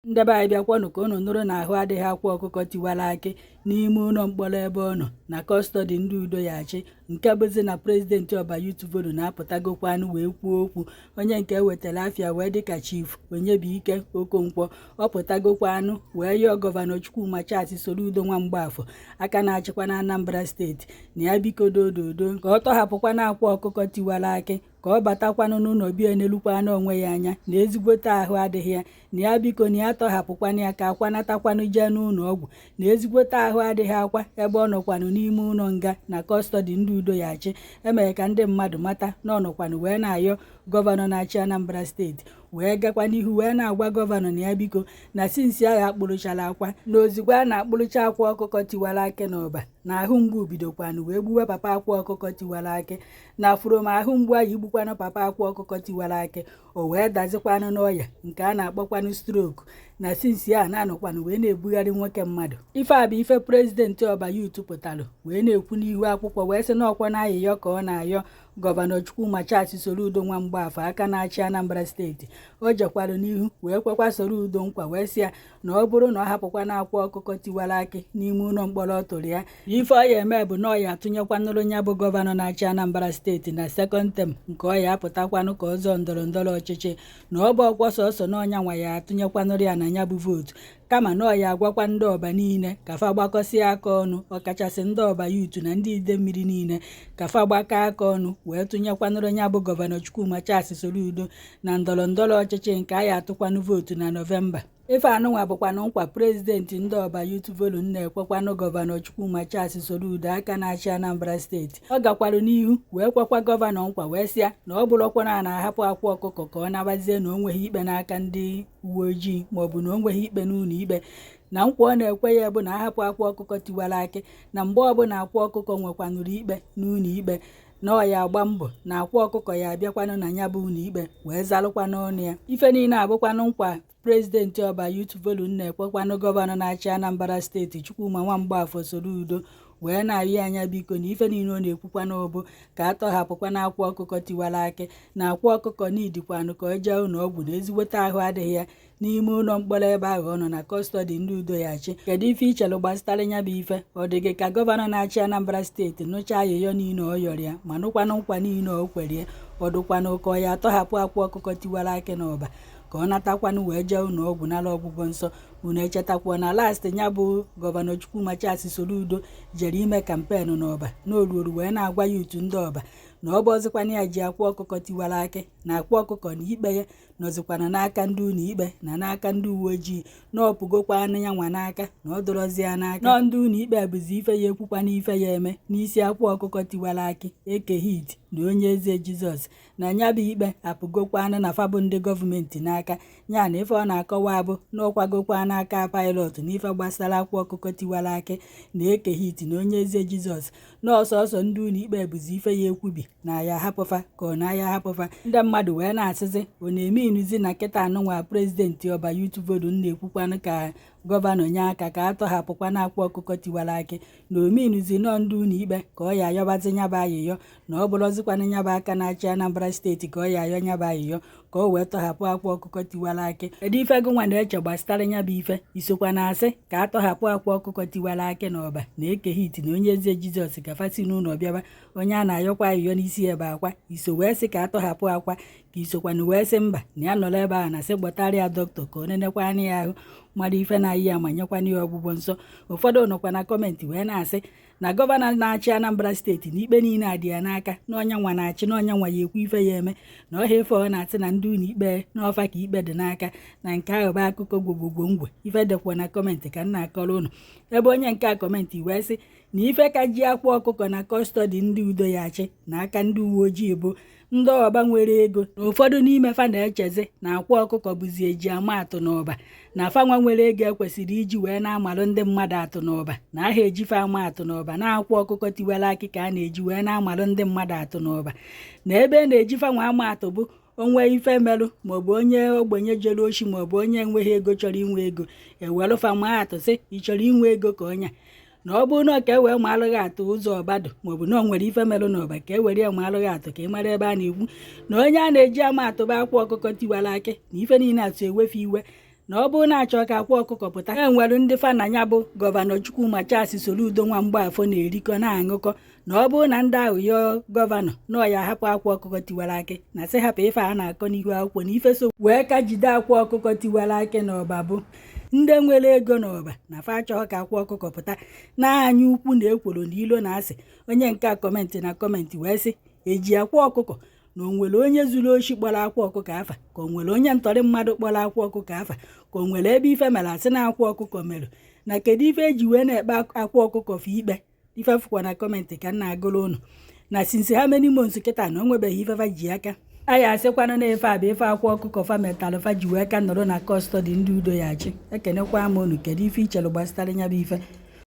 Ndebe anyị bịakwanụ ka unu nụrụ na ahụ adịghị akwa ọkụkọ tiwara akị n'ime ụlọ mkpọrọ ebe ọ nọ na kọstọdi ndị Udoyachi, nke bụzi na prezidenti Ọba Youth Forum na-apụtagokwanụ wee kwuo okwu. Onye nke wetara afịa wee dịka Chief Onyebuike Okonkwo, ọ pụtagokwanụ wee yọọ gọvanọ Chukwuma Charles Soludo Nwamgbafọ aka na-achịkwa na Anambra steeti na ya biko dododo ka ọ tọhapụkwana akwa ọkụkọ tiwara akị, ka ọ batakwanụ n'ụlọ bie n'elukwana onwe ya anya na ezigbote ahụ adịghị ya, na ya biko na ya tọhapụkwana ya ka akwanatakwanụ jee n'ụlọ ọgwụ na ezigbote ahụ adịghị akwa ebe ọ nọkwanụ n'ime ụlọ nga na kọstọdi ndị Udoyachi. Emere ka ndị mmadụ mata na ọ nọkwanụ wee na-ayọ gọvanọ na-achị Anambra steeti wee gakwa n'ihu wee na-agwa gọvanọ na ya biko na sinsi agha akpụrụchara akwa na ozigbo a na-akpụrụcha akwa ọkụkọ tiwara akị n'ọba na ahụ mgbu bidokwanụ wee gbuwe papa akwa ọkụkọ tiwara akị na furom ahụ mgbu ahụ igbukwanụ papa akwa ọkụkọ tiwara akị o wee dazikwanụ n'ọya nke a na-akpọkwanụ stroku na sinsi a na-anọkwanụ wee na-ebugharị nwoke mmadụ. Ife a bụ ife prezidenti Ọba Youth pụtalụ wee na-ekwu n'ihu akwụkwọ wee sị na ọkwa na ayịyọ ka ọ na-ayọ gọvanọ Chukwuma Charles Soludo Nwamgbafọ aka na-achị Anambra steeti. O jekwara n'ihu wee kwekwa Soludo nkwa wee sị ya na ọ bụrụ na ọ hapụkwana akwa ọkụkọ tiwara akị n'ime ụlọ mkpọrọ ọ tụrụ ya, ife ọ ya eme bụ na ọ ya atụnyekwanụrụ ya bụ gọvanọ na-achị Anambra steeti na sekọnd tem nke ọ ya apụtakwanụ ka ọzọ ndọrọ ndọrọ ọchịchị, na ọ bụ ọkwa sọsọ na ọnya nwa ya atụnyekwanụrụ ya na ya bụ vootu, kama na ọ ya agwakwa ndị Ọba niile ka fa gbakọsịa aka ọnụ, ọkachasị ndị Ọba Youth na ndị Idemmiri niile ka fa gbakọ aka ọnụ wee tụnyekwanụrụ ya bụ gọvanọ Chukwuma Charles Soludo na ndọrọ ndọrọ ọchịchị nke a ya atụkwanụ vootu na Nọvemba. Ife anụnwa bụkwanụ nkwa prezidenti ndị Ọba Youth Forum na-ekwekwanụ gọvanọ Chukwuma Charles Soludo aka na-achị Anambra steeti. Ọ gakwara n'ihu wee kwekwa gọvanọ nkwa wee sịa na ọ bụrụkwana a na-ahapụ akwa ọkụkọ ka ọ nabazie na o nweghị ikpe n'aka ndị uwe ojii maọbụ na o nweghị ikpe n'ụlọ ikpe, na nkwa ọ na-ekwe ya bụ na ahapụ akwa ọkụkọ tiwara akị na mgbe ọbụla akwa ọkụkọ nwekwanụrụ ikpe n'ụlọ ikpe na ọ ya agba mbọ na akwa ọkụkọ ya abịakwanụ na ya bụ ụlọ ikpe wee zalụkwa n'ọnụ ya. Ife niile abụkwanụ nkwa prezidenti Ọba Youth Forum na-ekwekwanụ gọvanọ na-achị Anambra steeti Chukwuma Nwamgbafọ Soludo wee na-arịọ anya biko na ife niile ọ na-ekwukwana ọbụ ka a tọhapụkwana akwa ọkụkọ tiwara akị na akwa ọkụkọ n'idikwanụ ka ọ jee ụlọ ọgwụ na ezigbote ahụ adịghị ya n'ime ụlọ mkpọrọ ebe ahụ ọ nọ na kọstọdi ndị Udoyachi. Kedu ife ichelụ gbasara ya bụ ife? Ọ dị gị ka gọvanọ na-achị Anambra steeti nụcha ayịyọ niile ọ yọrọ ya ma nụkwanụ nkwa niile o kwere ọ dụkwanụ ka ọ ya atọhapụ akwa ọkụkọ tiwara akị n'ọba ka ọ natakwanụ wee jee ụlọ ọgwụ nara ọgwụgwọ nsọ? Unu echetakwuo na last ya bụ gọvanọ Chukwuma Charles Soludo jere ime kampen n'Ọba n'Oruoru wee na-agwa youth ndị Ọba na ọ bụ ọzịkwana ya ji akwa ọkụkọ tiwara akị na akwa ọkụkọ na ikpe ya nọzikwana n'aka ndị ụlọ ikpe na n'aka ndị uwe ojii, na ọ pụgokwana ya nwa n'aka na ọ dọrọzi ya n'aka nọ ndị ụlọ ikpe bụzi ife ya ekwukwana ife ya eme n'isi akwa ọkụkọ tiwara akị ekehit na onye eze Jizọs na ya bụ ikpe apụgokwana na fabụ ndị gọọmenti n'aka, ya na ife ọ na-akọwa abụ na ọkwagokwa n'aka pilot n'ife gbasara akwa ọkụkọ tiwara akị na ekehit na onye eze Jizọs na ọsọsọ ndị ụlọ ikpe bụzi ife ya ekwubi na ya hapụfa ka ọ na ya hapụfa. Ndị mmadụ wee na-asịzi ọ na-eme inuzi na nkịta anụnwa prezidenti Ọba Youth Forum na-ekwukwanụ ka gọvanọ nye aka ka a tọhapụkwana akwa ọkụkọ tiwara akị na omeinuzi nọ ndị ụlọ ikpe ka ọ ya ayọbazi nyaba ayịyọ na ọ bụrụzikwana nyaba aka na-achị Anambra steeti ka ọ ya ayọ nyaba ayịyọ ka o wee tọhapụ akwa ọkụkọ tiwara akị. Kedu ife gị nwa na-eche gbasara nyaba ife? Isokwa na asị ka a tọhapụ akwa ọkụkọ tiwara akị na Ọba na ekehit na onye eze Jizọs gafasi n'ụlọ bịaba onye a na-ayọkwa ayịyọ n'isi ebe akwa iso wee sị ka a tọhapụ akwa ka isokwana wee sị mba na ya nọrọ ebe a na sị gbọtara ya dọkịta ka ọ nenekwa anya ya ahụ mmadụ ife na-ayị ya ma nyekwana ya ọgwụgwọ nsọ. Ụfọdụ nọkwa na kọmentị wee na-asị na gọvanọ na-achị Anambra steeti na ikpe niile adị ya n'aka na ọnya nwa na-achị na ọnya nwa ya ekwu ife ya eme na ọhịa ife ọ na-asị na ndị ụlọ ikpe n'ọfa ka ikpe dị n'aka na nke ahụ bụ akụkọ gwogwogwo ngwe. Ife dekwa na kọmentị ka m na-akọrọ ụnụ, ebe onye nke a kọmentị wee sị na ife ka ji akwa ọkụkọ na kọstọdi ndị Udoyachi na aka ndị uwe ojii bụ ndị Ọba nwere ego, na ụfọdụ n'ime fa na-echezi na akwa ọkụkọ bụzi eji ama atụ n'Ọba na fanwa nwere ego ekwesịrị iji wee na-amalụ ndị mmadụ atụ n'Ọba na aha ejife ama atụ n'Ọba na akwa ọkụkọ tiwara akị ka a na-eji wee na-amalụ ndị mmadụ atụ n'Ọba, na ebe na-eji fanwa ama atụ bụ onwe ife merụ maọbụ onye ogbenye jere oshi maọbụ onye enweghị ego chọrọ inwe ego ewelụfa ma atụ sị ị chọrọ inwe ego ka ọnya na ọ bụrụ na ka e wee ma alụghị atụ ụzọ ọbadụ maọbụ na o nwere ife merụ n'Ọba ka e were ya ma alụghị atụ ka ị mara ebe a na-ekwu na onye a na-eji ama atụ bụ akwa ọkụkọ tiwara akị na ife niile atụ ewefe iwe na ọ bụrụ na-achọ ka akwa ọkụkọ pụta enwere ndị fa na ya bụ gọvanọ Chukwuma Charles Soludo nwa Mgbafọ na-erikọ na-aṅụkọ na ọ bụrụ na ndị ahụ yọọ gọvanọ na ọya hapụ akwa ọkụkọ tiwara akị na sị hapụ ife a na-akọ n'ihu akwụkwọ na ife so wee ka jide akwa ọkụkọ tiwara akị n'ọba bụ ndị nwere ego n'ọba na fa achọghị ka akwa ọkụkọ pụta na-anya ukwu na ekworo na ilo na asị onye nke a kọmentị na kọmentị wee sị eji akwa ọkụkọ na o nwere onye zuru oshi kpọrọ akwa ọkụkọ afa ka o nwere onye ntọrị mmadụ kpọrọ akwa ọkụkọ afa ka o nwere ebe ife mere asị na akwa ọkụkọ mere na kedu ife eji wee na-ekpe akwa ọkụkọ fa ikpe ife fụkwa na kọmentị ka nna agụrụ ụnụ na since ha many months kịta na o nwebeghị ife fa ji aka anyị asịkwana na efe abụ ife akwa ọkụkọ fa metalụ fa ji wee ka nọrọ na kọstọdị ndị udo ya achị ekenekwa m unu kedu ife ichelụ gbasara ya bụ ife